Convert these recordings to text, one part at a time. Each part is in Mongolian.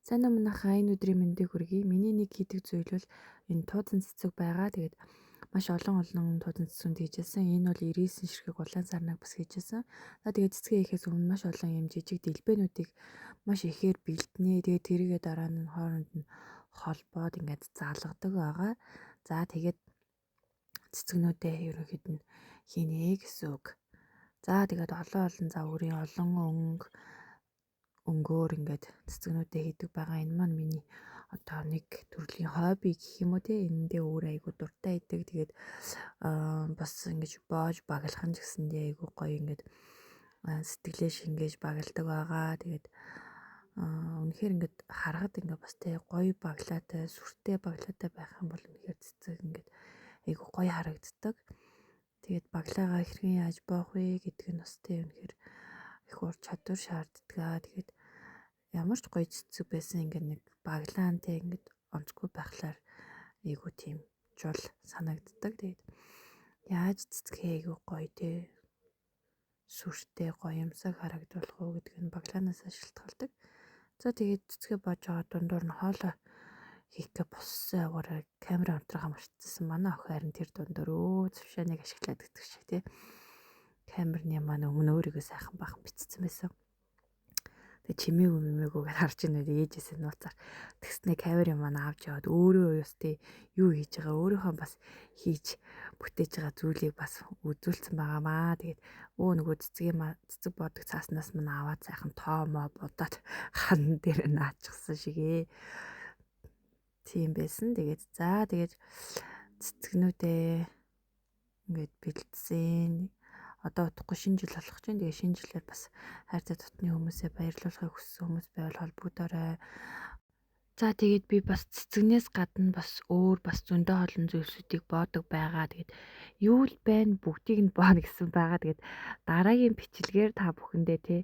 Сайн уу манайхаа энэ өдрийн мэндийг хүргэе. Миний нэг хийдэг зүйл бол энэ туудан цэцэг байгаа. Тэгээд маш олон туудан цэцгүнд хийжсэн. Энэ бол 99 ширхэг улаан сарнаг бас хийжсэн. За тэгээд цэцгээ хийхээс өмнө маш олон юм жижиг дэлбэнүүдийг маш ихээр бэлднэ. Тэгээд тэрийгээ дараа нь хооронд нь холбоод ингээд заалгадаг байгаа. За тэгээд цэцгнүүдээ ерөнхийд нь хийнэ гэсэн үг. За тэгээд олон загварын олон өнгөөр ингээд цэцгнүүдээ хийдэг байгаа. Энэ маань миний одоо нэг төрлийн хобби гэх юм уу те. Энэндээ өөр айгу дуртай идэг. Тэгээд бас ингэж боож баглах нь ч гэсэндээ айгу гоё ингээд сэтгэлээ шингээж багладаг байгаа. Тэгээд үнэхээр ингээд харахад ингээд бас те гоё баглаатай, сүртэй баглаатай байх юм бол үнэхээр цэцэг ингээд айгу гоё харагддаг. Тэгээд баглаагаа хэрхэн яаж боох вэ гэдг нь бас те үнэхээр их ур чадвар шаарддаг. Тэгээд ямар ч гоё цэцэг байсан ингээд нэг баглаантай ингээд онцгүй байхлаар айгу тийм жул санагддаг. Тэгээд яаж цэцгээ айгу гоё те сүртэй гоёмсаг харагдуулах уу гэдэг нь баглаанаас шалтгаалдаг. За тэгээд цэцгээ боож байгаа дундуур нь хоолой хийхгээ боссон яваараа камера онтрохоо мартсан. Манай охин харин тэр дундуур цвшааныг ашиглаад гэдэг шиг те камерны маань өмнө өөрийгөө сайхан бахан бицсэн байсан. Тэг чимээгүйгээр харж байна үү ээжээс нь нууцаар тэгснэ камерын маань авч яваад өөрөө ёстой юу хийж байгаа өөрийнхөө бас хийж бүтээж байгаа зүйлийг бас үзүүлсэн байгаамаа. Тэгээд нөгөө цэцэг бодог цааснаас мань аваад сайхан тоомоо будаад хан дээр наачихсан шигээ. Тийм байсан. Тэгээд цэцгнүүдээ ингээд бэлдсэн. Одоо утгагүй шинэ жил болох чинь. Тэгээ шинэ жилээр бас хайртай дотны хүмүүсээ баярлуулахыг хүссэн хүмүүс байвал холбогдорой. За тэгээд би бас цэцэгнээс гадна бас өөр бас зөндөө олон зүйлсүүдийг боодог байгаа. Тэгээд юу л байна бүгдийг нь боono гэсэн байгаа. Тэгээд дараагийн бичлэгээр та бүхэндээ те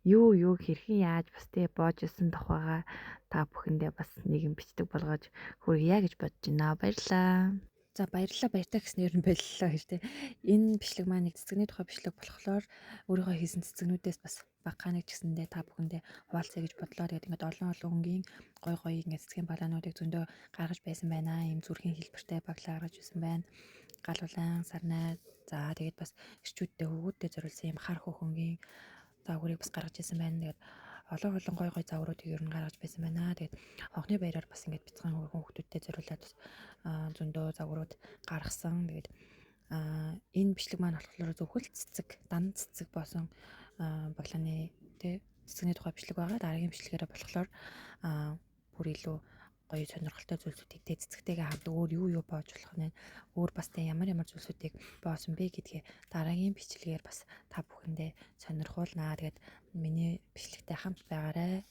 юу хэрхэн яаж бас те боож исэн тухайга та бүхэндээ бас нэгэн бичдэг болгож хүргье гэж бодож байна. Баярлалаа. За баярлалаа гэснээр нь боллоо гэж те. Энэ бичлэг маань нэг цэцэгний тухай бичлэг болохоор өөрийнхөө хийсэн цэцэгнүүдээс бас багааныг ч гэсэндээ та бүхэндээ хуваалцъя гэж бодлоо. Тэгээд ингээд олон өнгийн гоё ингээд цэцгийн балаануудыг зөндөө гаргаж байсан байна. Ийм зүрхийн хэлбэртэй баглаа гаргаж байсан байна. Гал улаан сарнай. За тэгээд бас эрчүүдтэй хөвгүүдтэй зориулсан ийм хар хөхөнгийн загварыг бас гаргаж байсан байна. Тэгээд олон гоё загваруудыг ер нь гаргаж байсан байна. Тэгээд хонхны баяраар бас ингээд бяцхан хүүхдүүдтэй зориулаад зөндөө загварууд гаргасан. Тэгээд энэ бичлэг маань болохоор зөвхөн цэцэг, дан цэцэг боосон баглааны тэ цэцэгний тухай бичлэг байгаа. Дараагийн бичлэгээрээ болохоор бүр илүү гоё сонирхолтой зүйлсүүдийг тэ цэцэгтэйгээ хамт өөр юу боож болох нь өөр бас тэ ямар зүйлсүүдийг боосон бэ гэдгээ дараагийн бичлэгээр бас та бүхэндээ сонирхуулнаа. Тэгээд миний бичлэгтэй хамт байгаарай.